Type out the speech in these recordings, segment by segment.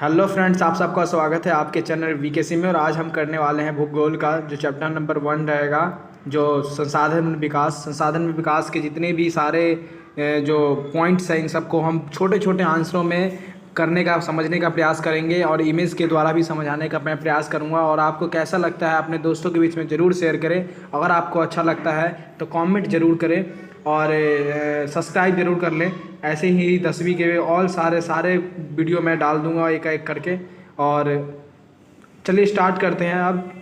Hello friends, आप सबका स्वागत है आपके चैनल वीकेसी में। और आज हम करने वाले हैं भूगोल का जो चैप्टर नंबर 1 रहेगा, जो संसाधन में विकास के जितने भी सारे जो पॉइंट्स हैं इन सबको हम छोटे छोटे आंसरों में करने का समझने का प्रयास करेंगे और इमेज के द्वारा भी समझाने का मैं प्रयास करूंगा। और आपको कैसा लगता है अपने दोस्तों के बीच में ज़रूर शेयर करें। अगर आपको अच्छा लगता है तो कमेंट ज़रूर करें और सब्सक्राइब ज़रूर कर लें। ऐसे ही 10वीं के ऑल सारे वीडियो मैं डाल दूंगा एक एक करके। और चलिए स्टार्ट करते हैं अब।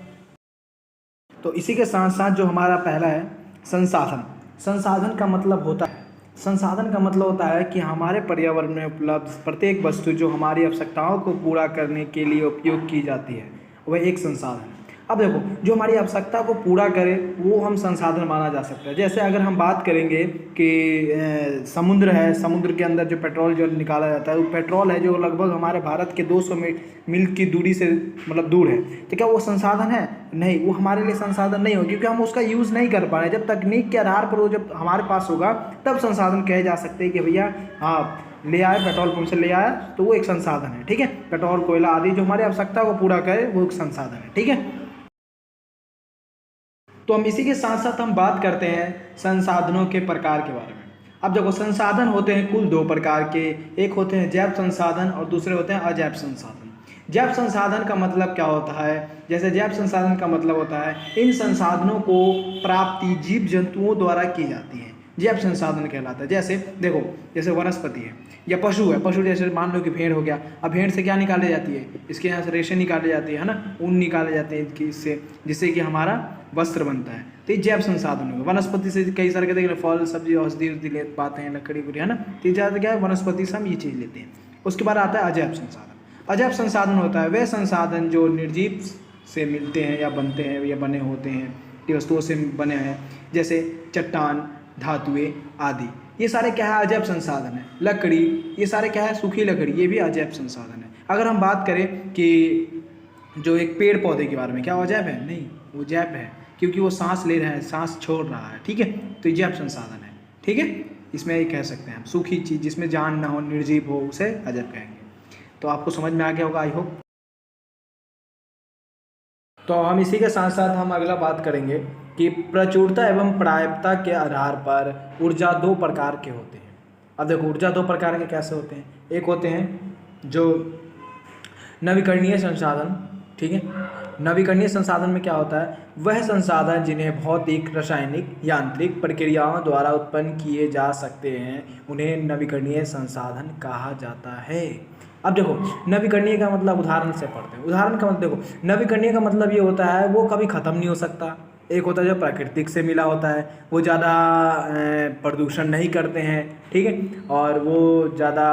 तो इसी के साथ साथ जो हमारा पहला है संसाधन। संसाधन का मतलब होता है कि हमारे पर्यावरण में उपलब्ध प्रत्येक वस्तु जो हमारी आवश्यकताओं को पूरा करने के लिए उपयोग की जाती है वह एक संसाधन है। अब देखो, जो हमारी आवश्यकता को पूरा करे वो हम संसाधन माना जा सकता है। जैसे अगर हम बात करेंगे कि समुद्र है, समुद्र के अंदर जो पेट्रोल जो निकाला जाता है वो पेट्रोल है जो लगभग हमारे भारत के 200 मील की दूरी से मतलब दूर है। तो क्या वो संसाधन है? नहीं, वो हमारे लिए संसाधन नहीं होगा क्योंकि हम उसका यूज़ नहीं कर पा रहे। जब तकनीक के आधार पर वो जब हमारे पास होगा तब संसाधन कहे जा सकते हैं कि भैया हाँ ले आए, पेट्रोल पंप से ले आया तो वो एक संसाधन है। ठीक है, पेट्रोल कोयला आदि जो हमारी आवश्यकता को पूरा करे वो एक संसाधन है। ठीक है, तो हम इसी के साथ साथ हम बात करते हैं संसाधनों के प्रकार के बारे में। अब देखो, संसाधन होते हैं कुल 2 प्रकार के। एक होते हैं जैव संसाधन और दूसरे होते हैं अजैव संसाधन। जैव संसाधन का मतलब क्या होता है? जैसे जैव संसाधन का मतलब होता है इन संसाधनों को प्राप्ति जीव जंतुओं द्वारा की जाती है, जैव संसाधन कहलाता है। जैसे देखो, जैसे वनस्पति है या पशु है, पशु जैसे मान लो कि भेड़ हो गया। अब भेड़ से क्या निकाली जाती है? इसके यहाँ से रेशे निकाले जाती है ना, ऊन निकाले जाते हैं इससे, जिससे कि हमारा वस्त्र बनता है। तो ये जैव संसाधन होगा। वनस्पति से कई सारे कहते हैं फल सब्जी औषधि ले पाते हैं, लकड़ी है ना। तो ज़्यादा क्या है, वनस्पति से हम ये चीज़ लेते हैं। उसके बाद आता है अजैव संसाधन। अजैव संसाधन होता है वे संसाधन जो निर्जीव से मिलते हैं या बनते हैं या बने होते हैं, ये वस्तुओं से बने हैं, जैसे चट्टान, धातुएं आदि। ये सारे क्या है? अजैव संसाधन है। लकड़ी, ये सारे क्या है? सूखी लकड़ी, ये भी अजैव संसाधन है। अगर हम बात करें कि जो एक पेड़ पौधे के बारे में, क्या वो अजैव है? नहीं, वो जैव है क्योंकि वो सांस ले रहा है, सांस छोड़ रहा है। ठीक है, तो ये जैव संसाधन है। ठीक है, इसमें ये कह सकते हैं हम सूखी चीज़ जिसमें जान ना हो, निर्जीव हो, उसे अजैव कहेंगे। तो आपको समझ में आ गया होगा, आई होप। तो हम इसी के साथ साथ हम अगला बात करेंगे कि प्रचुरता एवं प्रायिकता के आधार पर ऊर्जा 2 प्रकार के होते हैं। अब देखो, ऊर्जा 2 प्रकार के कैसे होते हैं? एक होते हैं जो नवीकरणीय संसाधन। ठीक है, नवीकरणीय संसाधन में क्या होता है? वह संसाधन जिन्हें भौतिक, रासायनिक, यांत्रिक प्रक्रियाओं द्वारा उत्पन्न किए जा सकते हैं उन्हें नवीकरणीय संसाधन कहा जाता है। अब देखो, नवीकरणीय का मतलब उदाहरण से पढ़ते हैं। उदाहरण का मतलब देखो, नवीकरणीय का मतलब ये होता है वो कभी ख़त्म नहीं हो सकता। एक होता है जो प्राकृतिक से मिला होता है, वो ज़्यादा प्रदूषण नहीं करते हैं। ठीक है, और वो ज़्यादा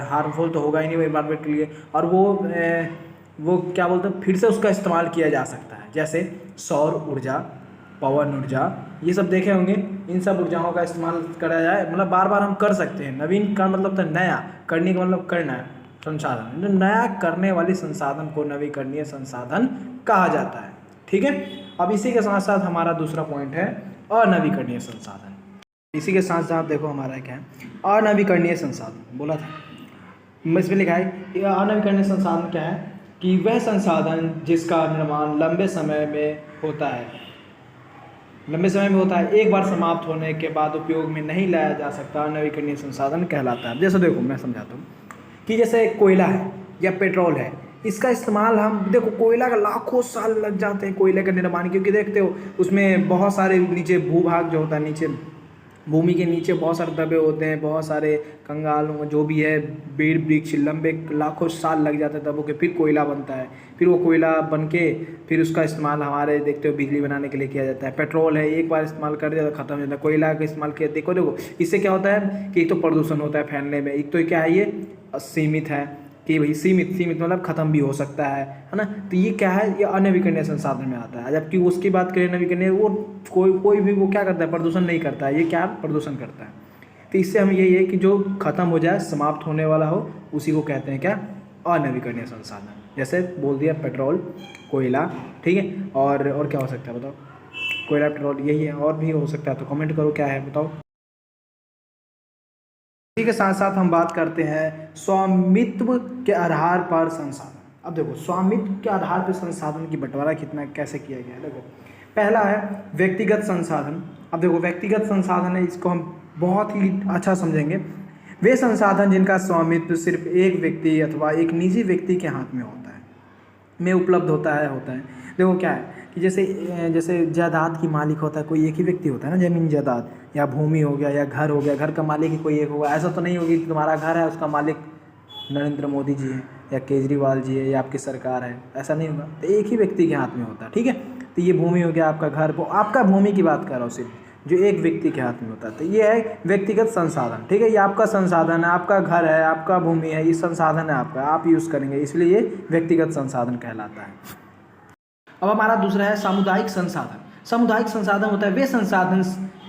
हार्मफुल तो होगा ही नहीं एनवायरनमेंट के लिए, और वो क्या बोलते हैं, फिर से उसका इस्तेमाल किया जा सकता है। जैसे सौर ऊर्जा, पवन ऊर्जा, ये सब देखे होंगे। इन सब ऊर्जाओं का इस्तेमाल करा जाए, मतलब बार बार हम कर सकते हैं। नवीन का मतलब था नया, करने का मतलब करना है। संसाधन, नया करने वाली संसाधन को नवीकरणीय संसाधन कहा जाता है। ठीक है, अब इसी के साथ साथ हमारा दूसरा पॉइंट है अनवीकरणीय संसाधन। इसी के साथ साथ देखो हमारा क्या है, अनवीकरणीय संसाधन बोला था, इसमें लिखा है कि अनवीकरणीय संसाधन क्या है कि वह संसाधन जिसका निर्माण लंबे समय में होता है, एक बार समाप्त होने के बाद उपयोग में नहीं लाया जा सकता, अनवीकरणीय संसाधन कहलाता है। जैसे देखो, मैं समझाता हूँ कि जैसे कोयला है या पेट्रोल है, इसका इस्तेमाल हम देखो, कोयला का लाखों साल लग जाते हैं कोयले का निर्माण, क्योंकि देखते हो उसमें बहुत सारे नीचे भूभाग जो होता है, नीचे भूमि के नीचे बहुत सारे दबे होते हैं, बहुत सारे कंगाल जो भी है, पेड़ वृक्ष लंबे लाखों साल लग जाते हैं दबों के, फिर कोयला बनता है। फिर वो कोयला बन के फिर उसका इस्तेमाल हमारे देखते हो बिजली बनाने के लिए किया जाता है। पेट्रोल है, एक बार इस्तेमाल कर दिया तो ख़त्म हो जाता है। कोयला का इस्तेमाल किया, देखो इससे क्या होता है कि एक तो प्रदूषण होता है फैलने में, एक तो क्या है ये सीमित है कि भाई सीमित मतलब ख़त्म भी हो सकता है ना। तो ये क्या है, ये अनवीकरणीय संसाधन में आता है। जबकि उसकी बात करें नवीकरणीय, वो कोई भी वो क्या करता है, प्रदूषण नहीं करता है। ये क्या प्रदूषण करता है। तो इससे हम यही है कि जो ख़त्म हो जाए, समाप्त होने वाला हो, उसी को कहते हैं क्या, अनवीकरणीय संसाधन। जैसे बोल दिया पेट्रोल, कोयला। ठीक है, और क्या हो सकता है बताओ? कोयला, पेट्रोल, यही है। और भी हो सकता है तो कमेंट करो क्या है बताओ। इसी के साथ साथ हम बात करते हैं स्वामित्व के आधार पर संसाधन। अब देखो स्वामित्व के आधार पर संसाधन की बंटवारा कितना कैसे किया गया है। देखो पहला है व्यक्तिगत संसाधन। अब देखो व्यक्तिगत संसाधन है, इसको हम बहुत ही अच्छा समझेंगे। वे संसाधन जिनका स्वामित्व सिर्फ एक व्यक्ति अथवा एक निजी व्यक्ति के हाथ में होता है, में उपलब्ध होता है। देखो क्या है कि जैसे जायदाद की मालिक होता है कोई एक ही व्यक्ति होता है ना, जमीन जायदाद या भूमि हो गया या घर हो गया, घर का मालिक ही कोई एक होगा। ऐसा तो नहीं होगी कि तुम्हारा घर है उसका मालिक नरेंद्र मोदी जी है या केजरीवाल जी है या आपकी सरकार है, ऐसा नहीं होगा। तो एक ही व्यक्ति के हाथ में होता है, ठीक है। तो ये भूमि हो गया आपका घर, वो आपका भूमि की बात कर रहा हूँ सिर्फ, जो एक व्यक्ति के हाथ में होता है। तो ये है व्यक्तिगत संसाधन, ठीक है। ये आपका संसाधन है, आपका घर है, आपका भूमि है, ये संसाधन है आपका, आप यूज़ करेंगे, इसलिए ये व्यक्तिगत संसाधन कहलाता है। अब हमारा दूसरा है सामुदायिक संसाधन। सामुदायिक संसाधन होता है वे संसाधन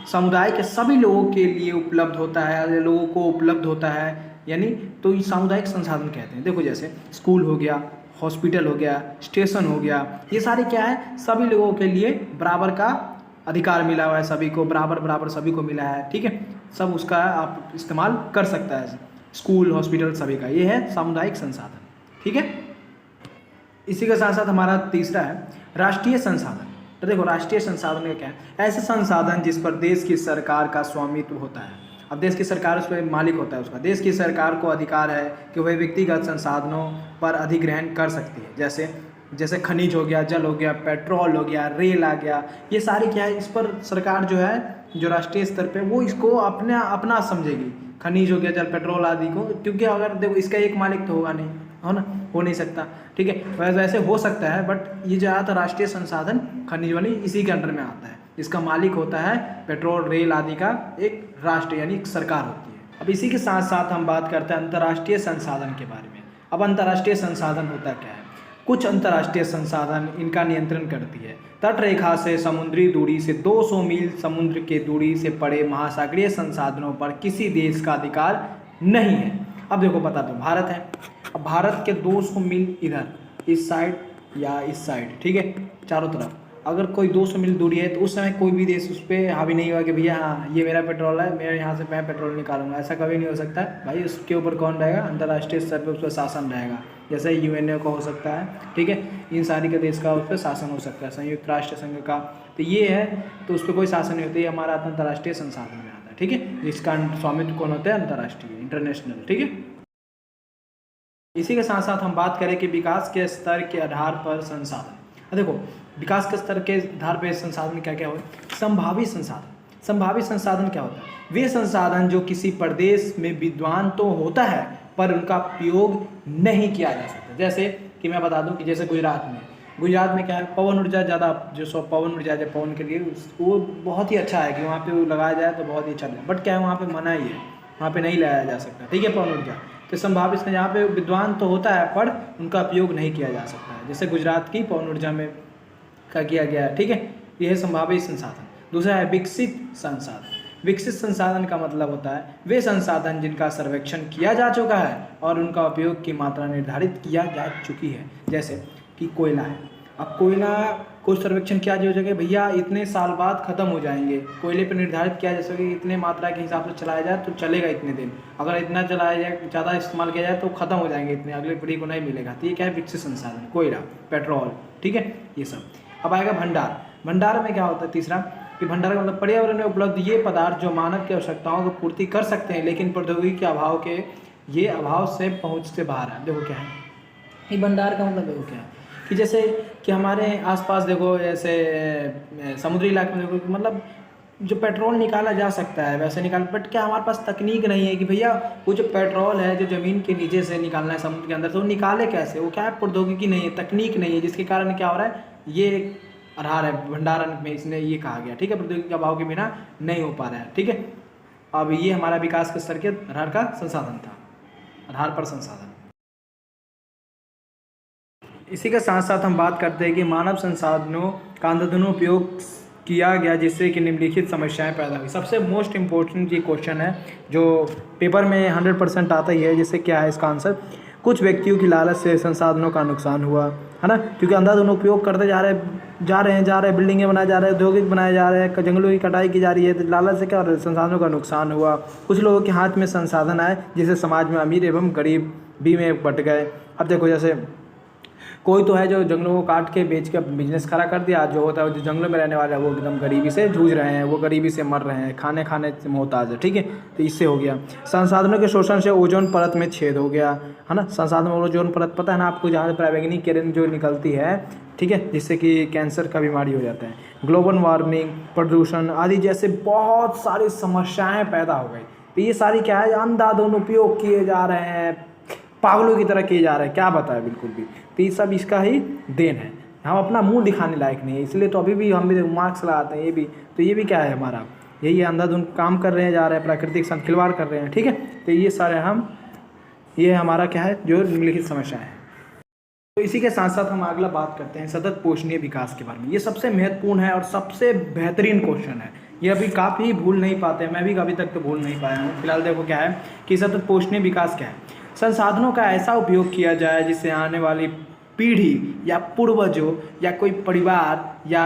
समुदाय के सभी लोगों के लिए उपलब्ध होता है, लोगों को उपलब्ध होता है, यानी तो ये सामुदायिक संसाधन कहते हैं। देखो जैसे स्कूल हो गया, हॉस्पिटल हो गया, स्टेशन हो गया, ये सारे क्या है, सभी लोगों के लिए बराबर का अधिकार मिला हुआ है, सभी को बराबर सभी को मिला है, ठीक है। सब उसका आप इस्तेमाल कर सकता है, स्कूल हॉस्पिटल सभी का, ये है सामुदायिक संसाधन, ठीक है। इसी के साथ साथ हमारा तीसरा है राष्ट्रीय संसाधन। तो देखो राष्ट्रीय संसाधन का क्या है, ऐसे संसाधन जिस पर देश की सरकार का स्वामित्व होता है। अब देश की सरकार उस पर मालिक होता है, उसका देश की सरकार को अधिकार है कि वह व्यक्तिगत संसाधनों पर अधिग्रहण कर सकती है। जैसे खनिज हो गया, जल हो गया, पेट्रोल हो गया, रेल आ गया, ये सारी क्या है, इस पर सरकार जो है, जो राष्ट्रीय स्तर पे वो इसको अपना समझेगी। खनिज हो गया, जल, पेट्रोल आदि को, क्योंकि अगर देखो इसका एक मालिक तो होगा नहीं, हो ना, हो नहीं सकता, ठीक है। वैसे हो सकता है, बट ये ज़्यादातर राष्ट्रीय संसाधन खनिज वाली इसी के अंडर में आता है। इसका मालिक होता है पेट्रोल, रेल आदि का एक राष्ट्र यानी एक सरकार होती है। अब इसी के साथ साथ हम बात करते हैं अंतर्राष्ट्रीय संसाधन के बारे में। अब अंतर्राष्ट्रीय संसाधन होता क्या है, कुछ अंतर्राष्ट्रीय संसाधन इनका नियंत्रण करती है। तट रेखा से समुद्री दूरी से 200 मील समुद्र के दूरी से पड़े महासागरीय संसाधनों पर किसी देश का अधिकार नहीं है। अब देखो बता दो, भारत है, अब भारत के 200 मील इधर इस साइड या इस साइड, ठीक है, चारों तरफ अगर कोई 200 मील दूरी है तो उस समय कोई भी देश उस पर हावी नहीं हुआ कि भैया हाँ ये मेरा पेट्रोल है, मेरे यहाँ से मैं पेट्रोल निकालूंगा, ऐसा कभी नहीं हो सकता है भाई। उसके ऊपर कौन रहेगा, अंतर्राष्ट्रीय स्तर पर उस पर शासन रहेगा। जैसे यूएनओ का हो सकता है, ठीक है, इन सारी के देश का उस पर शासन हो सकता है, संयुक्त राष्ट्र संघ का, तो ये है, तो उस पर कोई शासन नहीं होता, ये हमारा अंतर्राष्ट्रीय संसाधन में आता है, ठीक है। जिसका स्वामित्व कौन होता है, अंतर्राष्ट्रीय, इंटरनेशनल, ठीक है। इसी के साथ साथ हम बात करें कि विकास के स्तर के आधार पर संसाधन। देखो विकास के स्तर के आधार पर संसाधन क्या क्या होता है, संभावित संसाधन। संभावित संसाधन क्या होता है, वे संसाधन जो किसी प्रदेश में विद्वान तो होता है पर उनका उपयोग नहीं किया जा सकता। जैसे कि मैं बता दूं कि जैसे गुजरात में क्या है, पवन ऊर्जा ज़्यादा, जो पवन ऊर्जा है पवन के लिए वो बहुत ही अच्छा है कि वहाँ पे वो लगाया जाए तो बहुत ही अच्छा है, बट क्या है वहाँ पे मना ही है, वहाँ पे नहीं लगाया जा सकता, ठीक है, पवन ऊर्जा। तो संभावित से यहाँ पे विद्वान तो होता है पर उनका उपयोग नहीं किया जा सकता है, जैसे गुजरात की पवन ऊर्जा में का किया गया है, ठीक है। यह है संभावित संसाधन। दूसरा है विकसित संसाधन। विकसित संसाधन का मतलब होता है वे संसाधन जिनका सर्वेक्षण किया जा चुका है और उनका उपयोग की मात्रा निर्धारित किया जा चुकी है। जैसे कि कोयला है, अब कोयला को सर्वेक्षण किया जा सके, भैया इतने साल बाद खत्म हो जाएंगे, कोयले पर निर्धारित किया जा सके इतने मात्रा के हिसाब से चलाया जाए तो चलेगा इतने दिन, अगर इतना चलाया जाए, ज़्यादा इस्तेमाल किया जाए तो खत्म हो जाएंगे इतने, अगले पीढ़ी को नहीं मिलेगा। तो ये क्या है, विकसित संसाधन, कोयला, पेट्रोल, ठीक है, ये सब। अब आएगा भंडार। भंडार में क्या होता है, तीसरा कि भंडार का मतलब पर्यावरण में उपलब्ध ये पदार्थ जो मानव की आवश्यकताओं को पूर्ति कर सकते हैं लेकिन प्रौद्योगिकी के अभाव से पहुँच से बाहर है। देखो क्या है ये भंडार का मतलब, देखो क्या है कि जैसे कि हमारे आसपास देखो, जैसे समुद्री इलाके में देखो, मतलब जो पेट्रोल निकाला जा सकता है वैसे निकाल, बट क्या हमारे पास तकनीक नहीं है कि भैया वो जो पेट्रोल है जो ज़मीन के नीचे से निकालना है समुद्र के अंदर, तो वो निकाले कैसे, वो क्या है, प्रौद्योगिकी नहीं है, तकनीक नहीं है, जिसके कारण क्या हो रहा है, ये आधार है भंडारण में, इसने ये कहा गया, ठीक है, प्रौद्योगिकी के अभाव के बिना नहीं हो पा रहा है, ठीक है। अब ये हमारा विकास के स्तर के आधार का संसाधन था, आधार पर संसाधन। इसी के साथ साथ हम बात करते हैं कि मानव संसाधनों का अंधाधुंध उपयोग किया गया जिससे कि निम्नलिखित समस्याएं पैदा हुई। सबसे मोस्ट इम्पोर्टेंट ये क्वेश्चन है जो पेपर में 100% आता ही है, जिससे क्या है इसका आंसर, कुछ व्यक्तियों की लालच से संसाधनों का नुकसान हुआ, है ना, क्योंकि अंधाधुंध उपयोग करते जा रहे हैं, जा रहे हैं, बिल्डिंगें बनाए जा रहे हैं, औद्योगिक बनाए जा रहे हैं, जंगलों की कटाई की जा रही है, तो लालच से क्या हो रहा है, संसाधनों का नुकसान हुआ। कुछ लोगों के हाथ में संसाधन आए जिससे समाज में अमीर एवं गरीबी में बंट गए। अब देखो जैसे कोई तो है जो जंगलों को काट के बेच के बिजनेस खड़ा कर दिया, जो होता है जो जंगलों में रहने वाले हैं वो एकदम गरीबी से जूझ रहे हैं, वो गरीबी से मर रहे हैं, खाने से मोहताज है, ठीक है। तो इससे हो गया संसाधनों के शोषण से ओजोन परत में छेद हो गया, है ना। संसाधन में ओजोन परत पता है ना आपको, जहाँ से पराबैंगनी किरण जो निकलती है, ठीक है, जिससे कि कैंसर का बीमारी हो जाता है। ग्लोबल वार्मिंग, प्रदूषण आदि जैसे बहुत सारी समस्याएँ पैदा हो गई। तो ये सारी क्या है, अंधाधुंध उपयोग किए जा रहे हैं, पागलों की तरह किए जा रहे हैं, क्या बताए बिल्कुल भी। तो ये सब इसका ही देन है, हम अपना मुंह दिखाने लायक नहीं है, इसलिए तो अभी भी हम भी मार्क्स लगाते हैं। ये भी तो ये भी क्या है हमारा, यही अंधाधुंध काम कर रहे हैं, जा रहे हैं, प्राकृतिक संग खिलवाड़ कर रहे हैं, ठीक है। तो ये सारे ये हमारा क्या है, जो निम्नलिखित समस्या है। तो इसी के साथ साथ हम अगला बात करते हैं सतत पोषणीय विकास के बारे में। ये सबसे महत्वपूर्ण है और सबसे बेहतरीन क्वेश्चन है। ये अभी काफ़ी भूल नहीं पाते हैं, मैं भी अभी तक तो भूल नहीं पाया हूँ। फिलहाल देखो क्या है कि सतत पोषणीय विकास क्या है, संसाधनों का ऐसा उपयोग किया जाए जिससे आने वाली पीढ़ी या पूर्वजों या कोई परिवार या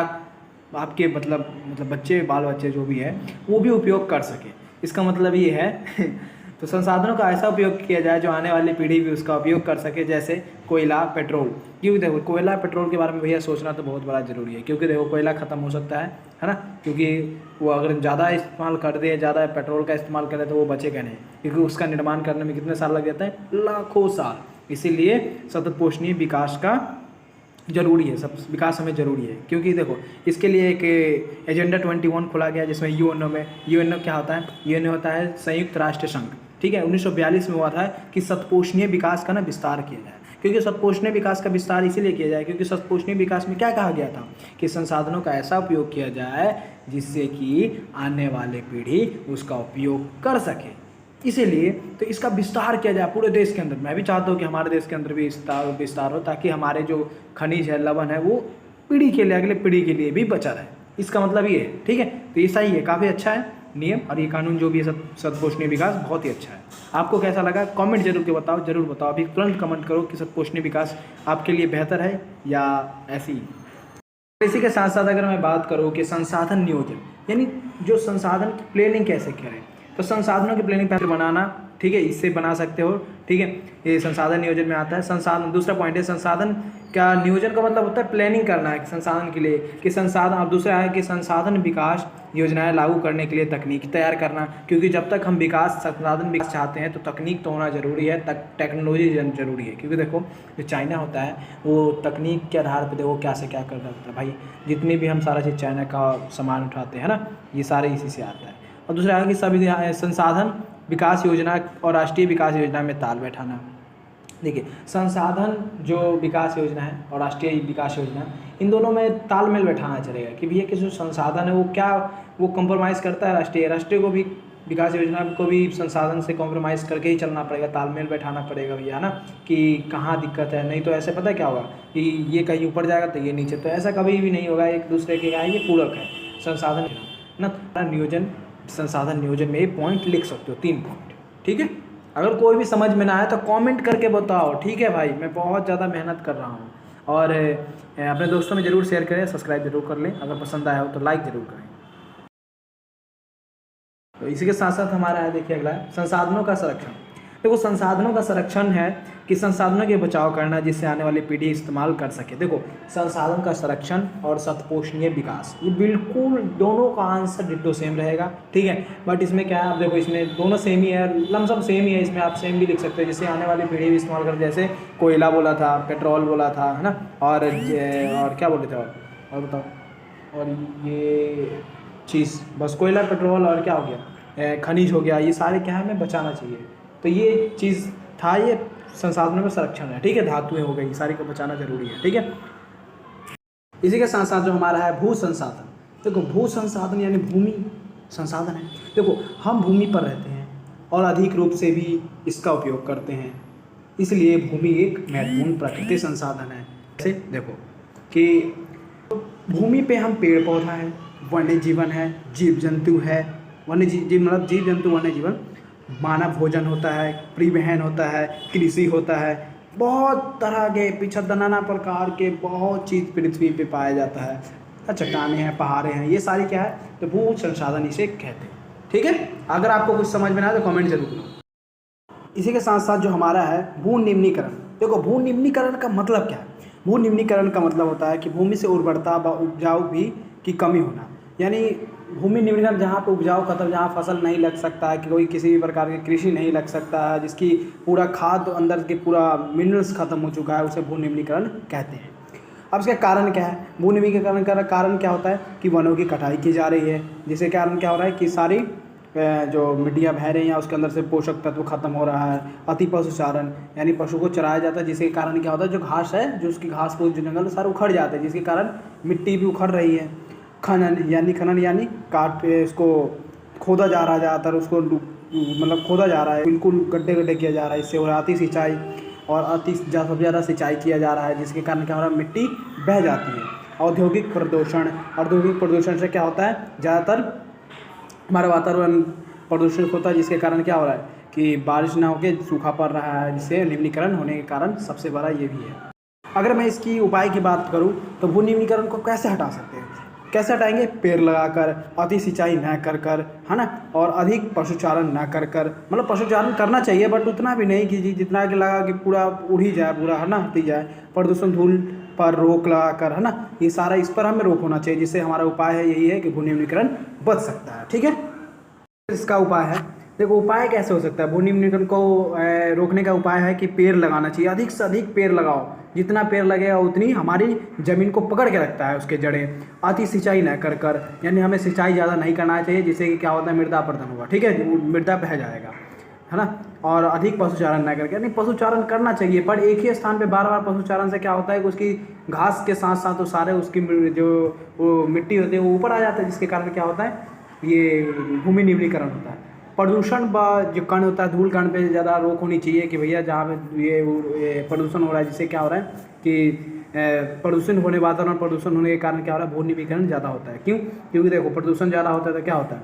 आपके मतलब बच्चे, बाल बच्चे जो भी है वो भी उपयोग कर सके। इसका मतलब ये है तो संसाधनों का ऐसा उपयोग किया जाए जो आने वाली पीढ़ी भी उसका उपयोग कर सके, जैसे कोयला, पेट्रोल। क्योंकि देखो कोयला पेट्रोल के बारे में भैया सोचना तो बहुत बड़ा ज़रूरी है, क्योंकि देखो कोयला ख़त्म हो सकता है ना, क्योंकि वो अगर ज़्यादा इस्तेमाल कर दे, ज़्यादा पेट्रोल का इस्तेमाल करे तो वो बचेगा नहीं, क्योंकि उसका निर्माण करने में कितने साल लग जाते हैं, लाखों साल। इसीलिए सतत पोषणीय विकास का जरूरी है, सब विकास हमें जरूरी है। क्योंकि देखो इसके लिए एक एजेंडा 21 खोला गया, जिसमें यूएनओ क्या होता है, यूएनओ होता है संयुक्त राष्ट्र संघ, ठीक है। 1942 में हुआ था कि सतपोषणीय विकास का ना विस्तार किया जाए। क्योंकि सतपोषणीय विकास का विस्तार इसीलिए किया जाए क्योंकि सतपोषणीय विकास में क्या कहा गया था कि संसाधनों का ऐसा उपयोग किया जाए जिससे कि आने वाले पीढ़ी उसका उपयोग कर सके। इसीलिए तो इसका विस्तार किया जाए पूरे देश के अंदर। मैं भी चाहता हूँ कि हमारे देश के अंदर भी विस्तार हो, ताकि हमारे जो खनिज है, लवण है, वो पीढ़ी के लिए, अगले पीढ़ी के लिए भी बचा रहे। इसका मतलब ये है, ठीक है। तो ये सही है, काफ़ी अच्छा है नियम, और ये कानून जो भी है सतपोषणीय विकास बहुत ही अच्छा है। आपको कैसा लगा कमेंट जरूर के बताओ, जरूर बताओ। अभी तुरंत कमेंट करो कि सतपोषणीय विकास आपके लिए बेहतर है या ऐसी ही। इसी के साथ साथ अगर मैं बात करूँ कि संसाधन नियोजन, यानी जो संसाधन की प्लानिंग कैसे करें, तो संसाधनों की प्लानिंग पहले बनाना, ठीक है, इससे बना सकते हो, ठीक है। ये संसाधन नियोजन में आता है। संसाधन, दूसरा पॉइंट है संसाधन का नियोजन का मतलब होता है प्लानिंग करना है संसाधन के लिए कि संसाधन, और दूसरा है कि संसाधन विकास योजनाएं लागू करने के लिए तकनीक तैयार करना। क्योंकि जब तक हम संसाधन विकास चाहते हैं तो तकनीक तो होना जरूरी है, टेक्नोलॉजी जरूरी है। क्योंकि देखो जो चाइना होता है वो तकनीक के आधार पर देखो क्या से क्या कर रहा होता है भाई। जितनी भी हम सारा चीज़ चाइना का सामान उठाते हैं ना, ये सारे इसी से आता है। और दूसरा है कि सभी संसाधन विकास योजना और राष्ट्रीय विकास योजना में ताल बैठाना। देखिए संसाधन जो विकास योजना है और राष्ट्रीय विकास योजना, इन दोनों में तालमेल बैठाना चलेगा कि भैया कि जो संसाधन है वो क्या वो कॉम्प्रोमाइज़ करता है राष्ट्रीय को भी, विकास योजना को भी संसाधन से कॉम्प्रोमाइज़ करके ही चलना पड़ेगा, तालमेल बैठाना पड़ेगा भैया, है ना, कि कहाँ दिक्कत है। नहीं तो ऐसे पता क्या होगा कि ये कहीं ऊपर जाएगा तो ये नीचे, तो ऐसा कभी भी नहीं होगा। एक दूसरे के ये पूरक है संसाधन ना। नियोजन, संसाधन नियोजन में ये पॉइंट लिख सकते हो, 3 पॉइंट, ठीक है। अगर कोई भी समझ में ना आए तो कमेंट करके बताओ, ठीक है भाई। मैं बहुत ज़्यादा मेहनत कर रहा हूँ, और अपने दोस्तों में ज़रूर शेयर करें, सब्सक्राइब जरूर कर लें, अगर पसंद आया हो तो लाइक ज़रूर करें। तो इसी के साथ साथ हमारा है, देखिए अगला है संसाधनों का संरक्षण। देखो संसाधनों का संरक्षण है कि संसाधनों के बचाव करना जिससे आने वाली पीढ़ी इस्तेमाल कर सके। देखो संसाधन का संरक्षण और सतपोषणीय विकास, ये बिल्कुल दोनों का आंसर डिट्टो सेम रहेगा, ठीक है। बट इसमें क्या है, आप देखो इसमें दोनों सेम ही है, लमसम सेम ही है। इसमें आप सेम भी लिख सकते हो, जिससे आने वाली पीढ़ी भी इस्तेमाल कर, जैसे कोयला बोला था, पेट्रोल बोला था, है ना, और क्या बोले थे और बताओ, और ये चीज़ बस कोयला, पेट्रोल और क्या हो गया, खनिज हो गया। ये सारे क्या है हमें बचाना चाहिए। तो ये चीज़ था, ये संसाधनों में संरक्षण है, ठीक है। धातुएं हो गई, सारी को बचाना जरूरी है, ठीक है। इसी के साथ साथ जो हमारा है भू संसाधन। देखो भू संसाधन यानी भूमि संसाधन है। देखो हम भूमि पर रहते हैं और अधिक रूप से भी इसका उपयोग करते हैं, इसलिए भूमि एक महत्वपूर्ण प्राकृतिक संसाधन है। जैसे देखो कि भूमि पे हम पेड़ पौधा है, वन्य जीवन है, जीव जंतु है, वन्य जीव मतलब जीव जंतु, वन्य जीवन, मानव भोजन होता है, परिवहन होता है, कृषि होता है, बहुत तरह के 75 नाना प्रकार के बहुत चीज़ पृथ्वी पे पाया जाता है। चट्टानें हैं, पहाड़े हैं, ये सारी क्या है, तो भू संसाधन इसे कहते हैं। ठीक है, अगर आपको कुछ समझ में ना आए तो कमेंट जरूर करो। इसी के साथ साथ जो हमारा है भू निम्नीकरण। देखो भू निम्नीकरण का मतलब क्या है? भू निम्नीकरण का मतलब होता है कि भूमि से उर्वरता व उपजाऊ भी की कमी होना। यानी भूमि निम्नीकरण जहाँ पे उपजाऊ खत्म, जहाँ फसल नहीं लग सकता है, कि कोई किसी भी प्रकार की कृषि नहीं लग सकता है, जिसकी पूरा खाद अंदर के पूरा मिनरल्स खत्म हो चुका है, उसे भू निम्नीकरण कहते हैं। अब इसका कारण क्या है? भू निम्नीकरण का कारण क्या होता है कि वनों की कटाई की जा रही है, जिसके कारण क्या हो रहा है कि सारी जो मिट्टियाँ बह रही हैं उसके अंदर से पोषक तत्व खत्म हो रहा है। अति पशुचारण, यानी पशु को चराया जाता है, जिसके कारण क्या होता है, जो घास है, जो उसकी घास फूस जो जंगल सारे उखड़ जाते हैं, जिसके कारण मिट्टी भी उखड़ रही है। खनन यानी काट पे इसको खोदा जा रहा है, ज़्यादातर उसको मतलब खोदा जा रहा है, बिल्कुल गड्ढे गड्ढे किया जा रहा है। इससे हो रहा है अति सिंचाई, और सबसे ज़्यादा सिंचाई किया जा रहा है, जिसके कारण क्या हो रहा है, मिट्टी बह जाती है। औद्योगिक प्रदूषण से क्या होता है, ज़्यादातर हमारा वातावरण प्रदूषित होता है, जिसके कारण क्या हो रहा है कि बारिश ना होकर सूखा पड़ रहा है, जिससे निम्नीकरण होने के कारण सबसे बड़ा ये भी है। अगर मैं इसकी उपाय की बात करूं तो भू निम्नीकरण को कैसे हटा सकते हैं? कैसे हटाएंगे? पेड़ लगाकर, अति सिंचाई न कर, है ना, और अधिक पशुचारण न कर, मतलब पशुचारण करना चाहिए बट उतना भी नहीं कि जितना कि लगा कि पूरा उड़ ही जाए, पूरा, है ना, हटी जाए। प्रदूषण, धूल पर रोक लगाकर, है ना, ये सारा इस पर हमें रोक होना चाहिए, जिससे हमारा उपाय है यही है कि भू निम्नीकरण बच सकता है। ठीक है, इसका उपाय है, देखो उपाय कैसे हो सकता है भू निम्नीकरण को रोकने का उपाय है कि पेड़ लगाना चाहिए, अधिक से अधिक पेड़ लगाओ। जितना पेड़ लगेगा उतनी हमारी ज़मीन को पकड़ के रखता है उसके जड़ें। अति सिंचाई न कर, यानी हमें सिंचाई ज़्यादा नहीं करना चाहिए, जिससे कि क्या होता है, मृदा अपरदन होगा। ठीक है, मृदा बह जाएगा, है ना। और अधिक पशुचारण न करके, यानी पशुचारण करना चाहिए पर एक ही स्थान पे बार बार पशुचारण से क्या होता है कि उसकी घास के साथ साथ वो सारे उसकी जो वो मिट्टी होती है वो ऊपर आ जाता है, जिसके कारण क्या होता है, ये भूमि निम्नीकरण होता है। प्रदूषण जो कण होता है, धूल कण पे ज़्यादा रोक होनी चाहिए कि भैया जहाँ पे ये प्रदूषण हो रहा है, जिससे क्या हो रहा है कि प्रदूषण होने, वातावरण प्रदूषण होने के कारण क्या हो रहा है, भू निम्नीकरण ज़्यादा होता है। क्यों? क्योंकि देखो प्रदूषण ज़्यादा होता है तो क्या होता है,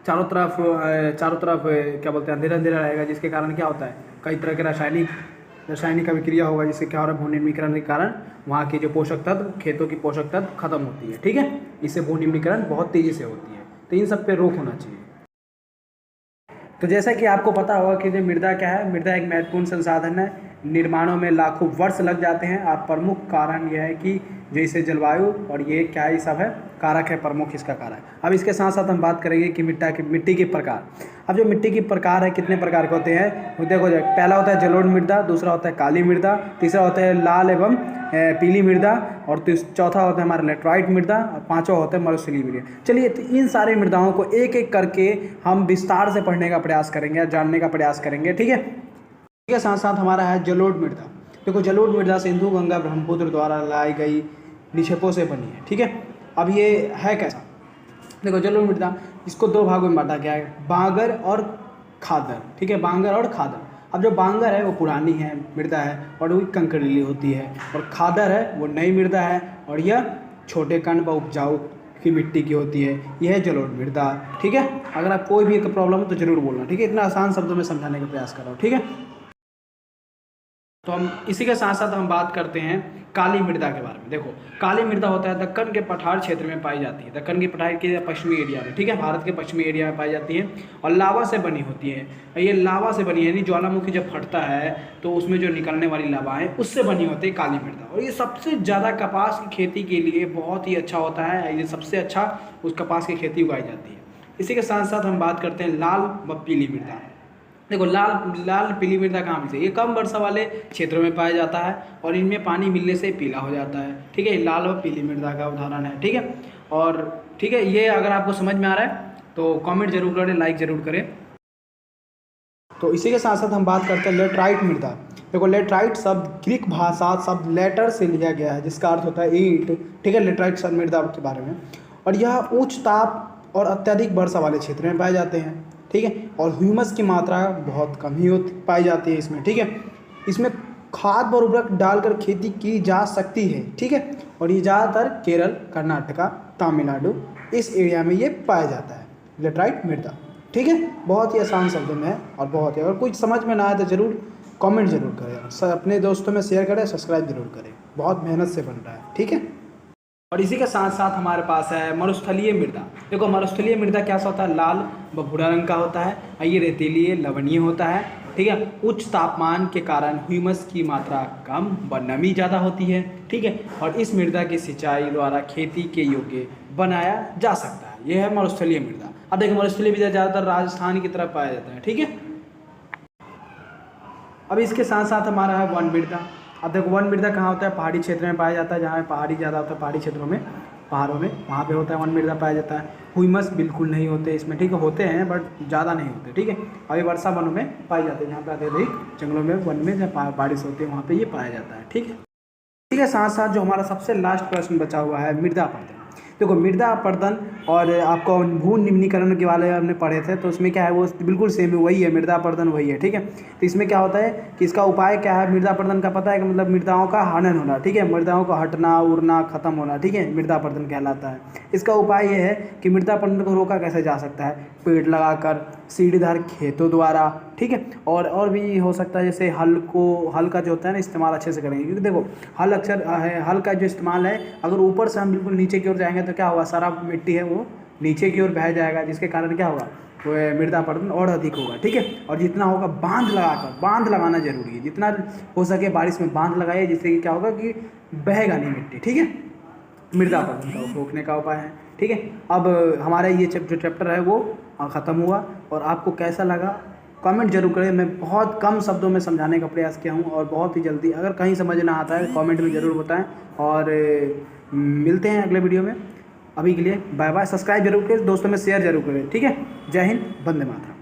चारों तरफ क्या बोलते हैं, अंधेरा अंधेरा रहेगा, जिसके कारण क्या होता है, कई तरह के रासायनिक अभिक्रिया होगा, जिससे क्या हो रहा है, भू निम्नीकरण के कारण वहाँ के जो पोषक तत्व, खेतों की पोषक तत्व खत्म होती है। ठीक है, इससे भू निम्नीकरण बहुत तेज़ी से होती है, तो इन सब पे रोक होना चाहिए। तो जैसा कि आपको पता होगा कि जो मृदा क्या है, मृदा एक महत्वपूर्ण संसाधन है, निर्माणों में लाखों वर्ष लग जाते हैं। और प्रमुख कारण यह है कि जैसे जलवायु और ये क्या ही सब है, कारक है, प्रमुख इसका कारक। अब इसके साथ साथ हम बात करेंगे कि मिट्टी के प्रकार। अब जो मिट्टी के प्रकार है, कितने प्रकार के होते हैं, वो देखो, पहला होता है जलोढ़ मृदा, दूसरा होता है काली मृदा, तीसरा होता है लाल एवं पीली मृदा, और चौथा होता है हमारा लेटराइट मृदा, और पांचवा होता है मरुस्थलीय मृदा। चलिए, तो इन सारी मृदाओं को एक एक करके हम विस्तार से पढ़ने का प्रयास करेंगे, जानने का प्रयास करेंगे। ठीक है, इसके साथ साथ हमारा है जलोढ़ मृदा। देखो जलोढ़ मृदा सिंधु गंगा ब्रह्मपुत्र द्वारा लाई गई निक्षेपों से बनी है। ठीक है, अब ये है कैसा, देखो जलोढ़ मृदा, इसको दो भागों में बांटा गया है, बांगर और खादर। ठीक है, बांगर और खादर। अब जो बांगर है वो पुरानी है मृदा है और वो कंकरीली होती है, और खादर है वो नई मृदा है और यह छोटे कण व उपजाऊ की मिट्टी की होती है। यह है जलोढ़ मृदा। ठीक है, अगर आप कोई भी एक प्रॉब्लम हो तो जरूर बोलना। ठीक है, इतना आसान शब्दों में समझाने का प्रयास कर रहा हूँ। ठीक है, तो हम इसी के साथ साथ हम बात करते हैं काली मृदा के बारे में। देखो काली मृदा होता है दक्कन के पठार क्षेत्र में पाई जाती है, दक्कन के पठार के पश्चिमी एरिया में। ठीक है, भारत के पश्चिमी एरिया में पाई जाती है और लावा से बनी होती है। ये लावा से बनी है, यानी ज्वालामुखी जब फटता है तो उसमें जो निकलने वाली लावा है उससे बनी होती है काली मृदा। और ये सबसे ज़्यादा कपास की खेती के लिए बहुत ही अच्छा होता है, ये सबसे अच्छा उस कपास की खेती उगाई जाती है। इसी के साथ साथ हम बात करते हैं लाल व पीली मृदा। देखो लाल पीली मृदा कहाँ मिलती है, ये कम वर्षा वाले क्षेत्रों में पाया जाता है और इनमें पानी मिलने से पीला हो जाता है। ठीक है, लाल व पीली मृदा का उदाहरण है। ठीक है, और ठीक है, ये अगर आपको समझ में आ रहा है तो कमेंट जरूर करें, लाइक जरूर करें। तो इसी के साथ साथ हम बात करते हैं लेटराइट मृदा। देखो लेटराइट शब्द ग्रीक भाषा शब्द लेटर से लिया गया है, जिसका अर्थ होता है ईंट। ठीक है, लेटराइट मृदा के बारे में, और यह उच्च ताप और अत्यधिक वर्षा वाले क्षेत्र में पाए जाते हैं। ठीक है, और ह्यूमस की मात्रा बहुत कम ही पाई जाती है इसमें। ठीक है, इसमें खाद व उर्वरक डालकर खेती की जा सकती है। ठीक है, और ये ज़्यादातर केरल, कर्नाटका, तमिलनाडु इस एरिया में ये पाया जाता है लेटराइट मृदा। ठीक है, बहुत ही आसान शब्दों में है और बहुत ही, अगर कुछ समझ में ना आए तो ज़रूर कमेंट जरूर करें, अपने दोस्तों में शेयर करें, सब्सक्राइब जरूर करें, बहुत मेहनत से बन रहा है, ठीक है। और इसी के साथ साथ हमारे पास है मरुस्थलीय मृदा। देखो मरुस्थलीय मृदा कैसा होता है, लाल व भूरा रंग का होता है और ये रेतीली लवणीय होता है, ठीक है। उच्च तापमान के कारण ह्यूमस की मात्रा कम व नमी ज़्यादा होती है, ठीक है। और इस मृदा की सिंचाई द्वारा खेती के योग्य बनाया जा सकता है, यह है मरुस्थलीय मृदा। अब देखो मरुस्थलीय मृदा ज़्यादातर राजस्थान की तरफ पाया जाता है, ठीक है। अब इसके साथ साथ हमारा है वन मृदा। अब देखो वन मृदा कहाँ होता है, पहाड़ी क्षेत्र में पाया जाता है, जहाँ पहाड़ी ज़्यादा होता है, पहाड़ी क्षेत्रों में, पहाड़ों में, वहाँ पे होता है वन मृदा पाया जाता है। ह्यूमस बिल्कुल नहीं होते इसमें, ठीक है, होते हैं बट ज़्यादा नहीं होते, ठीक है। अभी वर्षा वनों में पाए जाते हैं, जहाँ पे अत्यधिक जंगलों में, वन में जहाँ बारिश होती है वहाँ पर ये पाया जाता है, ठीक है। इसी के साथ साथ जो हमारा सबसे लास्ट प्रश्न बचा हुआ है मृदा अपरदन। देखो मृदा अपरदन और आपको भू निम्नीकरण के वाले हमने पढ़े थे, तो उसमें क्या है, वो बिल्कुल सेम वही है, मृदा अपरदन वही है, ठीक है। तो इसमें क्या होता है कि इसका उपाय क्या है, मृदा अपरदन का पता है कि मतलब मृदाओं का हनन होना, ठीक है, मृदाओं का हटना उड़ना खत्म होना, ठीक है, मृदा अपरदन कहलाता है। इसका उपाय ये है कि मृदा अपरदन को रोका कैसे जा सकता है, पेड़ लगाकर, सीढ़ीदार खेतों द्वारा, ठीक है। और भी हो सकता है, जैसे हल का जो होता है ना इस्तेमाल अच्छे से करेंगे, क्योंकि देखो हल अक्सर हल का जो इस्तेमाल है, अगर ऊपर से हम बिल्कुल नीचे की ओर जाएंगे तो क्या होगा, सारा मिट्टी है वो नीचे की ओर बह जाएगा, जिसके कारण क्या होगा, वो मृदा अपरदन और अधिक होगा, ठीक है। और जितना होगा बांध लगाना जरूरी है, जितना हो सके बारिश में बांध लगाइए, जिससे कि क्या होगा कि बहेगा नहीं मिट्टी, ठीक है। मृदा अपरदन का रोकने का उपाय है, ठीक है। अब हमारा ये जो चैप्टर है वो ख़त्म हुआ, और आपको कैसा लगा कमेंट जरूर करें। मैं बहुत कम शब्दों में समझाने का प्रयास किया हूँ, और बहुत ही जल्दी, अगर कहीं समझ ना आता है कमेंट में ज़रूर बताएं, और मिलते हैं अगले वीडियो में। अभी के लिए बाय बाय। सब्सक्राइब जरूर करें, दोस्तों में शेयर जरूर करें, ठीक है। जय हिंद, वंदे मातरम।